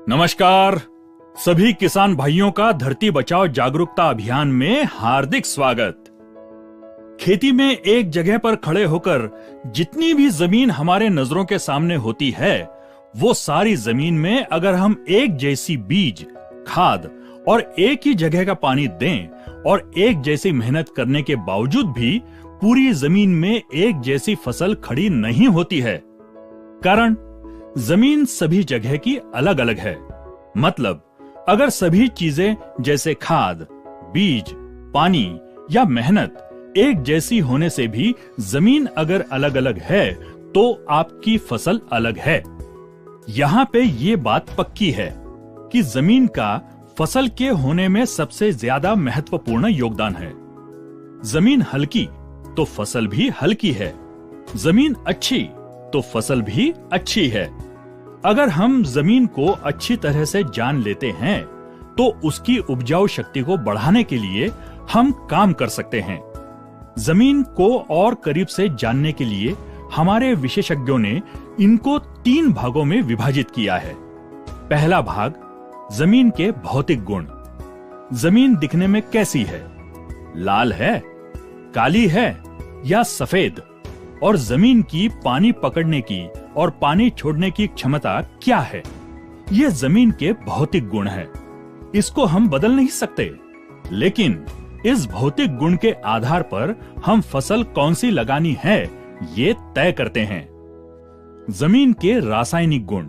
नमस्कार। सभी किसान भाइयों का धरती बचाओ जागरूकता अभियान में हार्दिक स्वागत। खेती में एक जगह पर खड़े होकर जितनी भी जमीन हमारे नजरों के सामने होती है, वो सारी जमीन में अगर हम एक जैसी बीज, खाद और एक ही जगह का पानी दें और एक जैसी मेहनत करने के बावजूद भी पूरी जमीन में एक जैसी फसल खड़ी नहीं होती है। कारण जमीन सभी जगह की अलग अलग है। मतलब अगर सभी चीजें जैसे खाद, बीज, पानी या मेहनत एक जैसी होने से भी जमीन अगर अलग अलग है तो आपकी फसल अलग है। यहाँ पे ये बात पक्की है कि जमीन का फसल के होने में सबसे ज्यादा महत्वपूर्ण योगदान है। जमीन हल्की तो फसल भी हल्की है, जमीन अच्छी तो फसल भी अच्छी है। अगर हम जमीन को अच्छी तरह से जान लेते हैं तो उसकी उपजाऊ शक्ति को बढ़ाने के लिए हम काम कर सकते हैं। जमीन को और करीब से जानने के लिए हमारे विशेषज्ञों ने इनको 3 भागों में विभाजित किया है। पहला भाग, जमीन के भौतिक गुण। जमीन दिखने में कैसी है? लाल है, काली है या सफेद? और जमीन की पानी पकड़ने की और पानी छोड़ने की क्षमता क्या है? ये जमीन के भौतिक गुण है। इसको हम बदल नहीं सकते, लेकिन इस भौतिक गुण के आधार पर हम फसल कौन सी लगानी है, ये तय करते हैं। जमीन के रासायनिक गुण।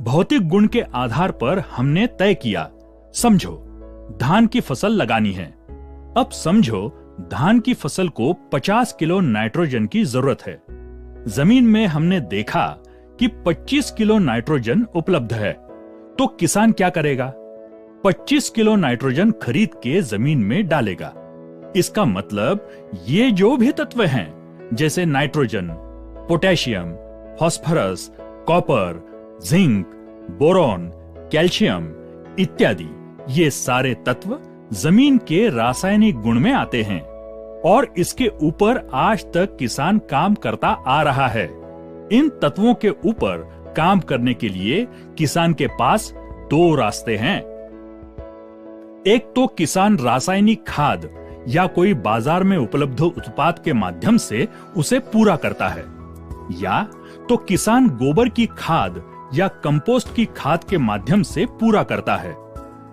भौतिक गुण के आधार पर हमने तय किया, समझो धान की फसल लगानी है। अब समझो धान की फसल को 50 किलो नाइट्रोजन की जरूरत है। जमीन में हमने देखा कि 25 किलो नाइट्रोजन उपलब्ध है, तो किसान क्या करेगा? 25 किलो नाइट्रोजन खरीद के जमीन में डालेगा। इसका मतलब ये जो भी तत्व हैं, जैसे nitrogen, potassium, phosphorus, copper, zinc, boron, calcium इत्यादि, ये सारे तत्व जमीन के रासायनिक गुण में आते हैं और इसके ऊपर आज तक किसान काम करता आ रहा है। इन तत्वों के ऊपर काम करने के लिए किसान के पास 2 रास्ते हैं। एक तो किसान रासायनिक खाद या कोई बाजार में उपलब्ध उत्पाद के माध्यम से उसे पूरा करता है, या तो किसान गोबर की खाद या कंपोस्ट की खाद के माध्यम से पूरा करता है।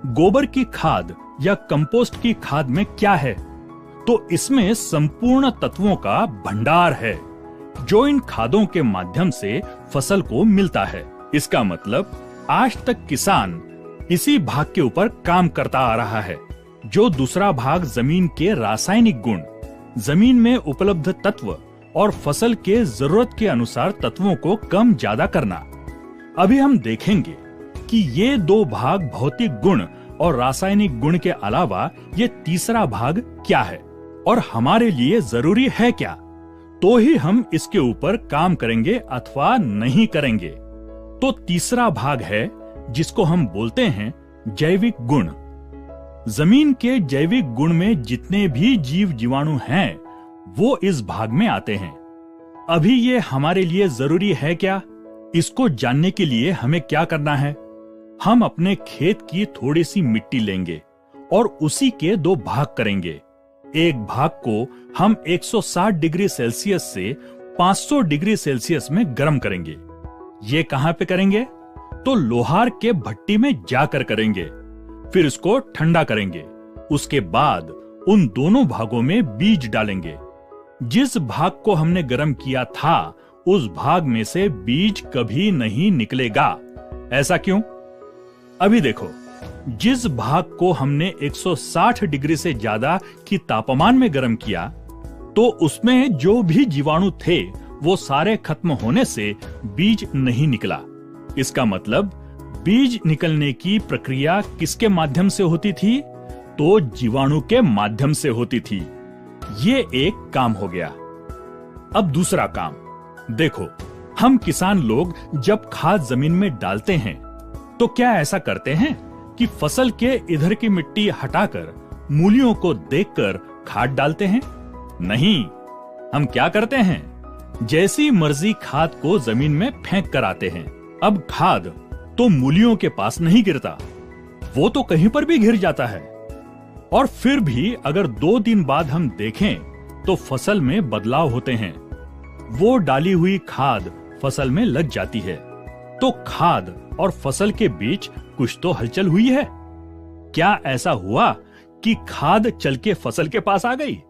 गोबर की खाद या कंपोस्ट की खाद में क्या है? तो इसमें संपूर्ण तत्वों का भंडार है जो इन खादों के माध्यम से फसल को मिलता है। इसका मतलब आज तक किसान इसी भाग के ऊपर काम करता आ रहा है। जो दूसरा भाग जमीन के रासायनिक गुण, जमीन में उपलब्ध तत्व और फसल के जरूरत के अनुसार तत्वों को कम ज्यादा करना। अभी हम देखेंगे कि ये 2 भाग भौतिक गुण और रासायनिक गुण के अलावा ये तीसरा भाग क्या है और हमारे लिए जरूरी है क्या, तो ही हम इसके ऊपर काम करेंगे अथवा नहीं करेंगे। तो तीसरा भाग है जिसको हम बोलते हैं जैविक गुण। जमीन के जैविक गुण में जितने भी जीव जीवाणु हैं, वो इस भाग में आते हैं। अभी ये हमारे लिए जरूरी है क्या? इसको जानने के लिए हमें क्या करना है? हम अपने खेत की थोड़ी सी मिट्टी लेंगे और उसी के 2 भाग करेंगे। एक भाग को हम 160 डिग्री सेल्सियस से 500 डिग्री सेल्सियस में गर्म करेंगे। ये कहां पे करेंगे? तो लोहार के भट्टी में जाकर करेंगे। फिर इसको ठंडा करेंगे। उसके बाद उन दोनों भागों में बीज डालेंगे। जिस भाग को हमने गर्म किया था, उस भाग में से बीज कभी नहीं निकलेगा। ऐसा क्यों? अभी देखो, जिस भाग को हमने 160 डिग्री से ज्यादा की तापमान में गर्म किया, तो उसमें जो भी जीवाणु थे वो सारे खत्म होने से बीज नहीं निकला। इसका मतलब बीज निकलने की प्रक्रिया किसके माध्यम से होती थी? तो जीवाणु के माध्यम से होती थी। ये एक काम हो गया। अब दूसरा काम देखो, हम किसान लोग जब खाद जमीन में डालते हैं तो क्या ऐसा करते हैं कि फसल के इधर की मिट्टी हटाकर मूलियों को देखकर खाद डालते हैं? नहीं, हम क्या करते हैं, जैसी मर्जी खाद को जमीन में फेंक कर आते हैं। अब खाद तो मूलियों के पास नहीं गिरता, वो तो कहीं पर भी गिर जाता है। और फिर भी अगर 2 दिन बाद हम देखें तो फसल में बदलाव होते हैं। वो डाली हुई खाद फसल में लग जाती है। तो खाद और फसल के बीच कुछ तो हलचल हुई है। क्या ऐसा हुआ कि खाद चल के फसल के पास आ गई,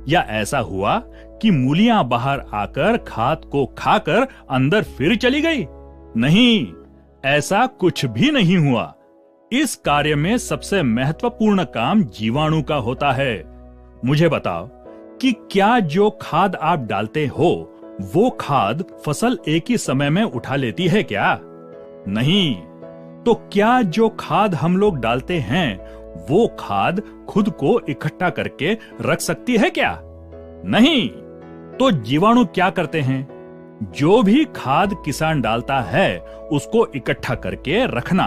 या ऐसा हुआ कि मूलियां बाहर आकर खाद को खाकर अंदर फिर चली गई? नहीं, ऐसा कुछ भी नहीं हुआ। इस कार्य में सबसे महत्वपूर्ण काम जीवाणु का होता है। मुझे बताओ कि क्या जो खाद आप डालते हो वो खाद फसल एक ही समय में उठा लेती है क्या? नहीं। तो क्या जो खाद हम लोग डालते हैं वो खाद खुद को इकट्ठा करके रख सकती है क्या? नहीं। तो जीवाणु क्या करते हैं? जो भी खाद किसान डालता है उसको इकट्ठा करके रखना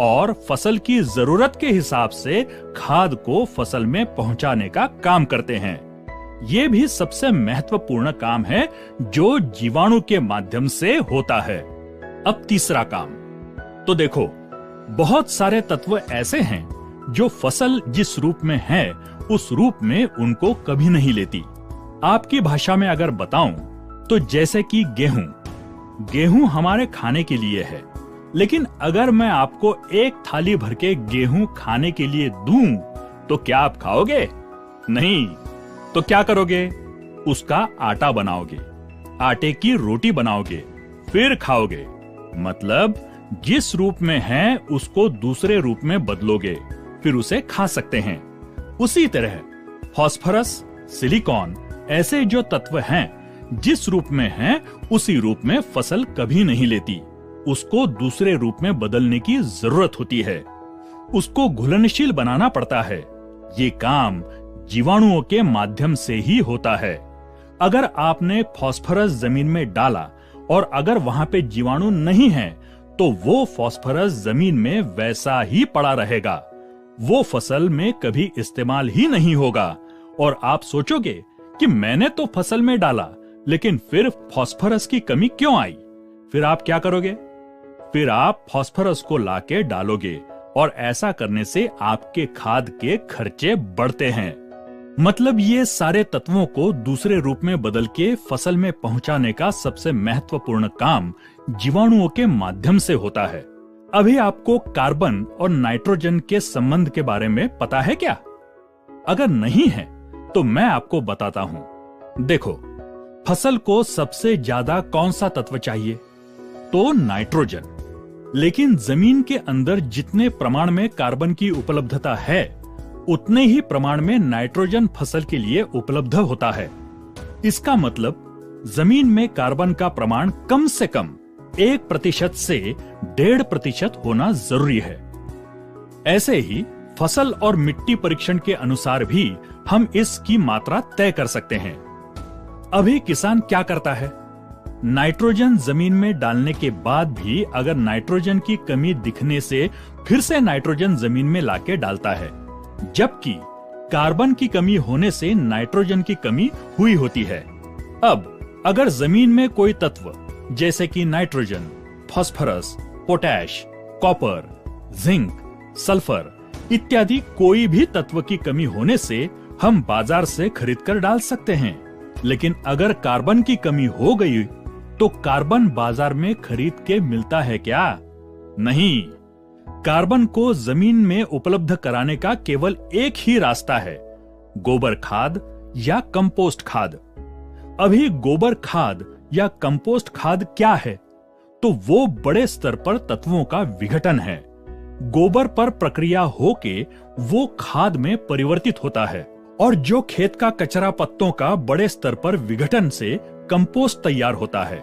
और फसल की जरूरत के हिसाब से खाद को फसल में पहुंचाने का काम करते हैं। ये भी सबसे महत्वपूर्ण काम है जो जीवाणु के माध्यम से होता है। अब तीसरा काम, तो देखो, बहुत सारे तत्व ऐसे हैं जो फसल जिस रूप में है उस रूप में उनको कभी नहीं लेती। आपकी भाषा में अगर बताऊं तो जैसे कि गेहूं हमारे खाने के लिए है, लेकिन अगर मैं आपको एक थाली भर के गेहूं खाने के लिए दूं तो क्या आप खाओगे? नहीं। तो क्या करोगे? उसका आटा बनाओगे, आटे की रोटी बनाओगे, फिर खाओगे। मतलब जिस रूप में है उसको दूसरे रूप में बदलोगे, फिर उसे खा सकते हैं। उसी तरह फास्फोरस, सिलिकॉन ऐसे जो तत्व हैं जिस रूप में हैं उसी रूप में फसल कभी नहीं लेती। उसको दूसरे रूप में बदलने की जरूरत होती है। उसको घुलनशील बनाना पड़ता है। ये काम जीवाणुओं के माध्यम से ही होता है। अगर आपने फास्फोरस जमीन में डाला और अगर वहां पे जीवाणु नहीं है तो वो फास्फोरस जमीन में वैसा ही पड़ा रहेगा। वो फसल में कभी इस्तेमाल ही नहीं होगा। और आप सोचोगे कि मैंने तो फसल में डाला लेकिन फिर फास्फोरस की कमी क्यों आई? फिर आप क्या करोगे? फिर आप फास्फोरस को लाके डालोगे और ऐसा करने से आपके खाद के खर्चे बढ़ते हैं। मतलब ये सारे तत्वों को दूसरे रूप में बदल के फसल में पहुंचाने का सबसे महत्वपूर्ण काम जीवाणुओं के माध्यम से होता है। अभी आपको कार्बन और नाइट्रोजन के संबंध के बारे में पता है क्या? अगर नहीं है तो मैं आपको बताता हूं। देखो, फसल को सबसे ज्यादा कौन सा तत्व चाहिए? तो नाइट्रोजन। लेकिन जमीन के अंदर जितने प्रमाण में कार्बन की उपलब्धता है उतने ही प्रमाण में नाइट्रोजन फसल के लिए उपलब्ध होता है। इसका मतलब जमीन में कार्बन का प्रमाण कम से कम 1% से 1.5% होना जरूरी है। ऐसे ही फसल और मिट्टी परीक्षण के अनुसार भी हम इसकी मात्रा तय कर सकते हैं। अभी किसान क्या करता है? नाइट्रोजन जमीन में डालने के बाद भी अगर नाइट्रोजन की कमी दिखने से फिर से नाइट्रोजन जमीन में लाके डालता है, जबकि कार्बन की कमी होने से नाइट्रोजन की कमी हुई होती है। अब अगर जमीन में कोई तत्व जैसे कि nitrogen, phosphorus, potash, copper, zinc, sulphur इत्यादि कोई भी तत्व की कमी होने से हम बाजार से खरीद कर डाल सकते हैं। लेकिन अगर कार्बन की कमी हो गई तो कार्बन बाजार में खरीद के मिलता है क्या? नहीं। कार्बन को जमीन में उपलब्ध कराने का केवल एक ही रास्ता है, गोबर खाद या कंपोस्ट खाद। अभी गोबर खाद या कंपोस्ट खाद क्या है? तो वो बड़े स्तर पर तत्वों का विघटन है। गोबर पर प्रक्रिया होके वो खाद में परिवर्तित होता है और जो खेत का कचरा पत्तों का बड़े स्तर पर विघटन से कंपोस्ट तैयार होता है।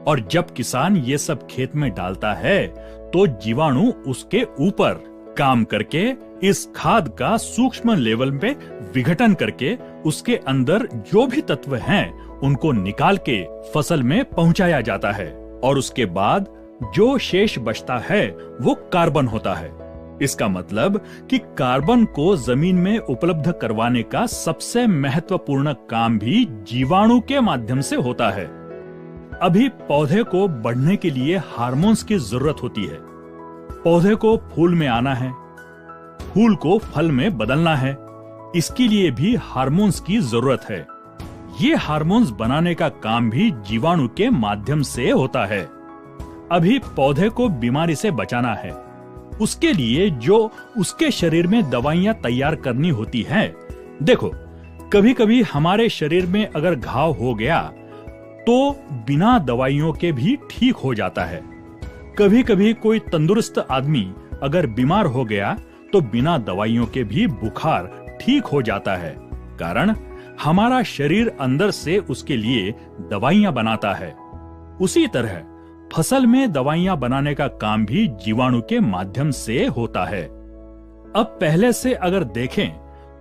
और जब किसान ये सब खेत में डालता है तो जीवाणु उसके ऊपर काम करके इस खाद का सूक्ष्म लेवल पे विघटन करके उसके अंदर जो भी तत्व हैं उनको निकाल के फसल में पहुंचाया जाता है। और उसके बाद जो शेष बचता है वो कार्बन होता है। इसका मतलब कि कार्बन को जमीन में उपलब्ध करवाने का सबसे महत्वपूर्ण काम भी जीवाणु के माध्यम से होता है। अभी पौधे को बढ़ने के लिए हार्मोन्स की जरूरत होती है। पौधे को फूल में आना है, फूल को फल में बदलना है, इसके लिए भी हार्मोन्स की जरूरत है। ये हार्मोन्स बनाने का काम भी जीवाणु के माध्यम से होता है। अभी पौधे को बीमारी से बचाना है, उसके लिए जो उसके शरीर में दवाइयां तैयार करनी होती हैं। देखो, कभी कभी हमारे शरीर में अगर घाव हो गया तो बिना दवाइयों के भी ठीक हो जाता है। कभी कभी कोई तंदुरुस्त आदमी अगर बीमार हो गया तो बिना दवाइयों के भी बुखार ठीक हो जाता है, कारण हमारा शरीर अंदर से उसके लिए दवाइयां बनाता है। उसी तरह फसल में दवाइयां बनाने का काम भी जीवाणु के माध्यम से होता है। अब पहले से अगर देखें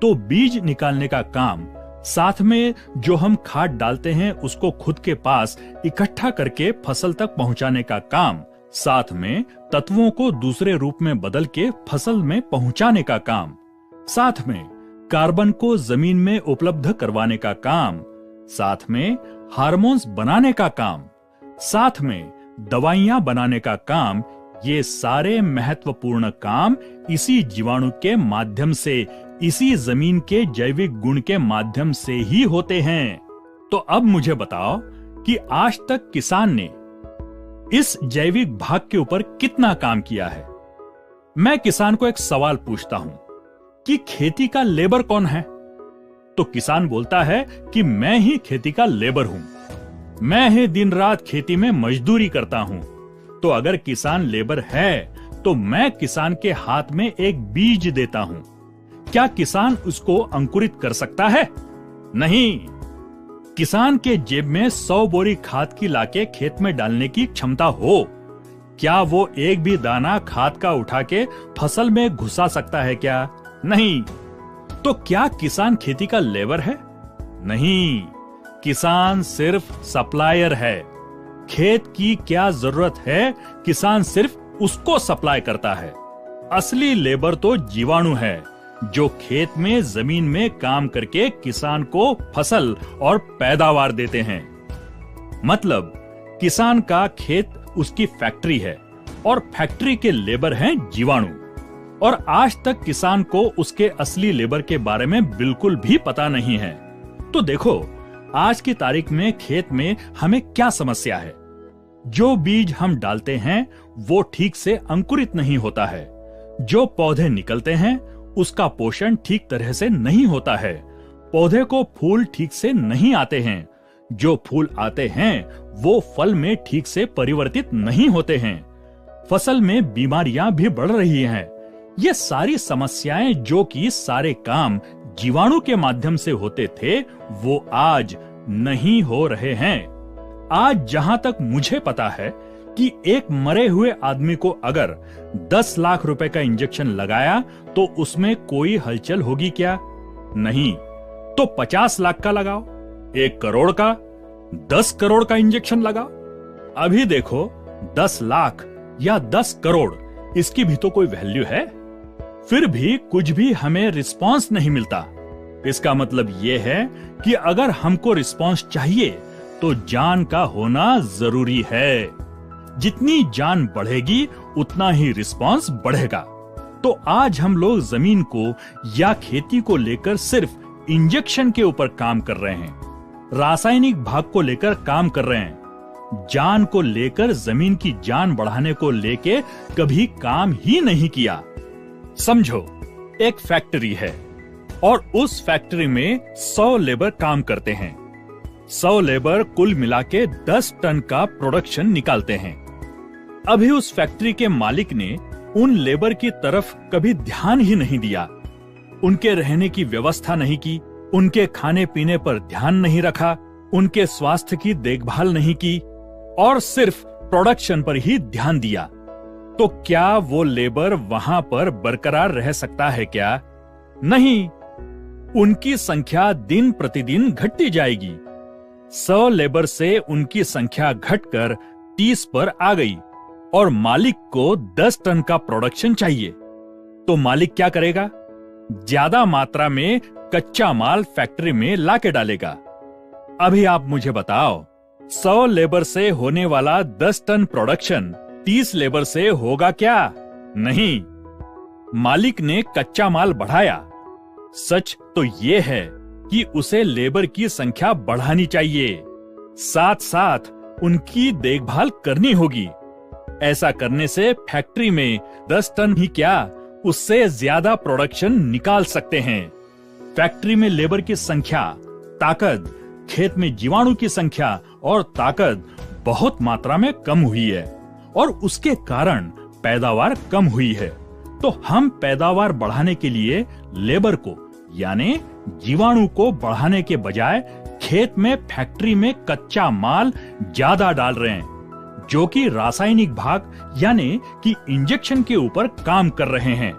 तो बीज निकालने का काम, साथ में जो हम खाद डालते हैं उसको खुद के पास इकट्ठा करके फसल तक पहुंचाने का काम, साथ में तत्वों को दूसरे रूप में बदल के फसल में पहुंचाने का काम, साथ में कार्बन को जमीन में उपलब्ध करवाने का काम, साथ में हार्मोन्स बनाने का काम, साथ में दवाइयां बनाने का काम, ये सारे महत्वपूर्ण काम इसी जीवाणु के माध्यम से, इसी जमीन के जैविक गुण के माध्यम से ही होते हैं। तो अब मुझे बताओ कि आज तक किसान ने इस जैविक भाग के ऊपर कितना काम किया है। मैं किसान को एक सवाल पूछता हूं कि खेती का लेबर कौन है? तो किसान बोलता है कि मैं ही खेती का लेबर हूं, मैं ही दिन रात खेती में मजदूरी करता हूं। तो अगर किसान लेबर है तो मैं किसान के हाथ में एक बीज देता हूं, क्या किसान उसको अंकुरित कर सकता है? नहीं। किसान के जेब में 100 बोरी खाद की लाके खेत में डालने की क्षमता हो, क्या वो एक भी दाना खाद का उठा के फसल में घुसा सकता है क्या? नहीं। तो क्या किसान खेती का लेबर है? नहीं, किसान सिर्फ सप्लायर है। खेत की क्या जरूरत है, किसान सिर्फ उसको सप्लाई करता है। असली लेबर तो जीवाणु है, जो खेत में जमीन में काम करके किसान को फसल और पैदावार देते हैं। मतलब किसान का खेत उसकी फैक्ट्री है और फैक्ट्री के लेबर हैं जीवाणु। और आज तक किसान को उसके असली लेबर के बारे में बिल्कुल भी पता नहीं है। तो देखो, आज की तारीख में खेत में हमें क्या समस्या है? जो बीज हम डालते हैं वो ठीक से अंकुरित नहीं होता है। जो पौधे निकलते हैं उसका पोषण ठीक तरह से नहीं होता है। पौधे को फूल ठीक से नहीं आते हैं। जो फूल आते हैं वो फल में ठीक से परिवर्तित नहीं होते हैं। फसल में बीमारियां भी बढ़ रही हैं। ये सारी समस्याएं, जो कि सारे काम जीवाणु के माध्यम से होते थे, वो आज नहीं हो रहे हैं। आज जहां तक मुझे पता है कि एक मरे हुए आदमी को अगर 10 लाख रुपए का इंजेक्शन लगाया तो उसमें कोई हलचल होगी क्या? नहीं। तो 50 लाख का लगाओ, 1 करोड़ का, 10 करोड़ का इंजेक्शन लगाओ। अभी देखो, 10 लाख या 10 करोड़, इसकी भी तो कोई वैल्यू है। फिर भी कुछ भी हमें रिस्पांस नहीं मिलता। इसका मतलब यह है कि अगर हमको रिस्पांस चाहिए तो जान का होना जरूरी है। जितनी जान बढ़ेगी उतना ही रिस्पांस बढ़ेगा। तो आज हम लोग जमीन को या खेती को लेकर सिर्फ इंजेक्शन के ऊपर काम कर रहे हैं, रासायनिक भाग को लेकर काम कर रहे हैं। जान को लेकर, जमीन की जान बढ़ाने को लेके कभी काम ही नहीं किया। समझो, एक फैक्ट्री है और उस फैक्ट्री में 100 लेबर काम करते हैं। 100 लेबर कुल मिला के 10 टन का प्रोडक्शन निकालते हैं। अभी उस फैक्ट्री के मालिक ने उन लेबर की तरफ कभी ध्यान ही नहीं दिया, उनके रहने की व्यवस्था नहीं की, उनके खाने पीने पर ध्यान नहीं रखा, उनके स्वास्थ्य की देखभाल नहीं की और सिर्फ प्रोडक्शन पर ही ध्यान दिया। तो क्या वो लेबर वहां पर बरकरार रह सकता है क्या? नहीं। उनकी संख्या दिन प्रतिदिन घटती जाएगी। 100 लेबर से उनकी संख्या घटकर 30 पर आ गई और मालिक को 10 टन का प्रोडक्शन चाहिए। तो मालिक क्या करेगा? ज्यादा मात्रा में कच्चा माल फैक्ट्री में लाके डालेगा। अभी आप मुझे बताओ, 100 लेबर से होने वाला 10 टन प्रोडक्शन 30 लेबर से होगा क्या? नहीं, मालिक ने कच्चा माल बढ़ाया। सच तो ये है कि उसे लेबर की संख्या बढ़ानी चाहिए, साथ साथ उनकी देखभाल करनी होगी। ऐसा करने से फैक्ट्री में 10 टन ही क्या, उससे ज्यादा प्रोडक्शन निकाल सकते हैं। फैक्ट्री में लेबर की संख्या, ताकत, खेत में जीवाणु की संख्या और ताकत बहुत मात्रा में कम हुई है और उसके कारण पैदावार कम हुई है। तो हम पैदावार बढ़ाने के लिए लेबर को यानी जीवाणु को बढ़ाने के बजाय खेत में फैक्ट्री में कच्चा माल ज्यादा डाल रहे हैं, जो कि रासायनिक भाग यानी कि इंजेक्शन के ऊपर काम कर रहे हैं।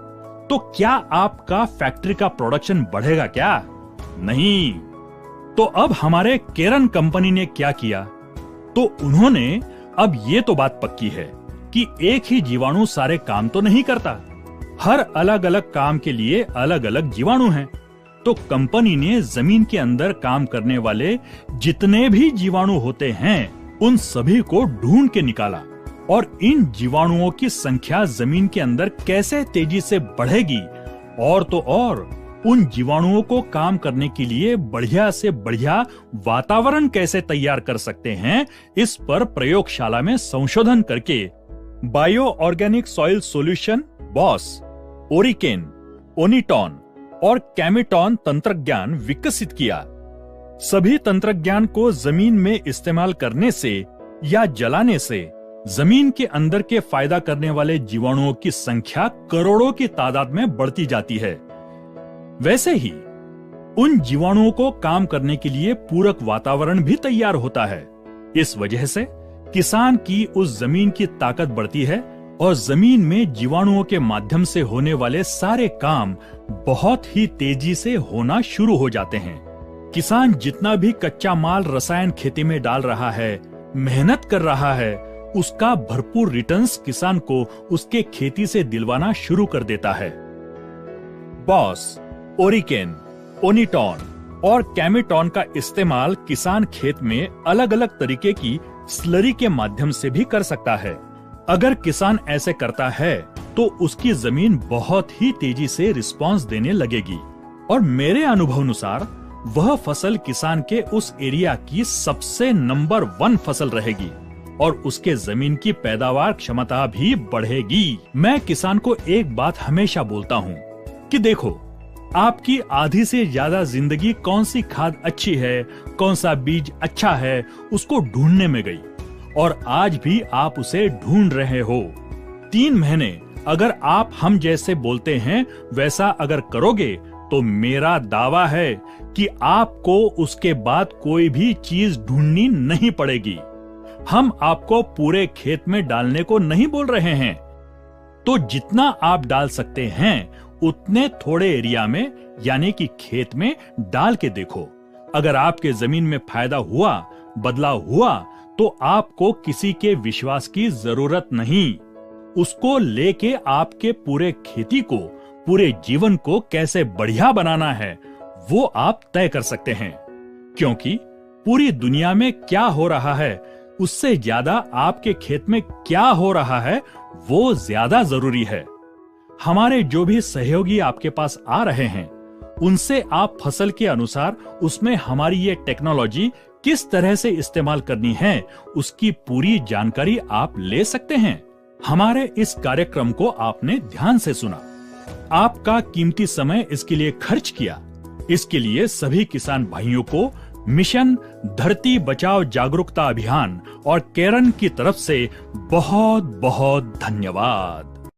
तो क्या आपका फैक्ट्री का प्रोडक्शन बढ़ेगा क्या? नहीं। तो अब हमारे केरन कंपनी ने क्या किया? तो उन्होंने अब ये तो बात पक्की है कि एक ही जीवाणु सारे काम तो नहीं करता, हर अलग अलग काम के लिए अलग अलग जीवाणु हैं। तो कंपनी ने जमीन के अंदर काम करने वाले जितने भी जीवाणु होते हैं उन सभी को ढूंढ के निकाला और इन जीवाणुओं की संख्या जमीन के अंदर कैसे तेजी से बढ़ेगी और तो और उन जीवाणुओं को काम करने के लिए बढ़िया से बढ़िया वातावरण कैसे तैयार कर सकते हैं, इस पर प्रयोगशाला में संशोधन करके बायो ऑर्गेनिक सॉइल सॉल्यूशन बॉस, ओरिकेन, ओनिटॉन और कैमिटॉन तंत्रज्ञान विकसित किया। सभी तंत्रज्ञान को जमीन में इस्तेमाल करने से या जलाने से जमीन के अंदर के फायदा करने वाले जीवाणुओं की संख्या करोड़ों की तादाद में बढ़ती जाती है। वैसे ही उन जीवाणुओं को काम करने के लिए पूरक वातावरण भी तैयार होता है। इस वजह से किसान की उस जमीन की ताकत बढ़ती है और जमीन में जीवाणुओं के माध्यम से होने वाले सारे काम बहुत ही तेजी से होना शुरू हो जाते हैं। किसान जितना भी कच्चा माल रसायन खेती में डाल रहा है, मेहनत कर रहा है, उसका भरपूर रिटर्न्स किसान को उसके खेती से दिलवाना शुरू कर देता है। बॉस, ओरिकेन, ओनिटॉन और कैमिटॉन का इस्तेमाल किसान खेत में अलग अलग तरीके की स्लरी के माध्यम से भी कर सकता है। अगर किसान ऐसे करता है तो उसकी जमीन बहुत ही तेजी से रिस्पांस देने लगेगी और मेरे अनुभव अनुसार वह फसल किसान के उस एरिया की सबसे नंबर 1 फसल रहेगी और उसके जमीन की पैदावार क्षमता भी बढ़ेगी। मैं किसान को एक बात हमेशा बोलता हूँ कि देखो, आपकी आधी से ज्यादा जिंदगी कौन सी खाद अच्छी है, कौन सा बीज अच्छा है, उसको ढूंढने में गई और आज भी आप उसे ढूंढ रहे हो। 3 महीने अगर आप हम जैसे बोलते हैं वैसा अगर करोगे तो मेरा दावा है कि आपको उसके बाद कोई भी चीज ढूंढनी नहीं पड़ेगी। हम आपको पूरे खेत में डालने को नहीं बोल रहे हैं। तो जितना आप डाल सकते हैं उतने थोड़े एरिया में यानी कि खेत में डाल के देखो। अगर आपके जमीन में फायदा हुआ, बदलाव हुआ, तो आपको किसी के विश्वास की जरूरत नहीं। उसको लेके आपके पूरे खेती को, पूरे जीवन को कैसे बढ़िया बनाना है वो आप तय कर सकते हैं। क्योंकि पूरी दुनिया में क्या हो रहा है उससे ज्यादा आपके खेत में क्या हो रहा है वो ज्यादा जरूरी है। हमारे जो भी सहयोगी आपके पास आ रहे हैं उनसे आप फसल के अनुसार उसमें हमारी ये टेक्नोलॉजी किस तरह से इस्तेमाल करनी है उसकी पूरी जानकारी आप ले सकते हैं। हमारे इस कार्यक्रम को आपने ध्यान से सुना, आपका कीमती समय इसके लिए खर्च किया। इसके लिए सभी किसान भाइयों को मिशन धरती बचाओ जागरूकता अभियान और केरन की तरफ से बहुत बहुत धन्यवाद।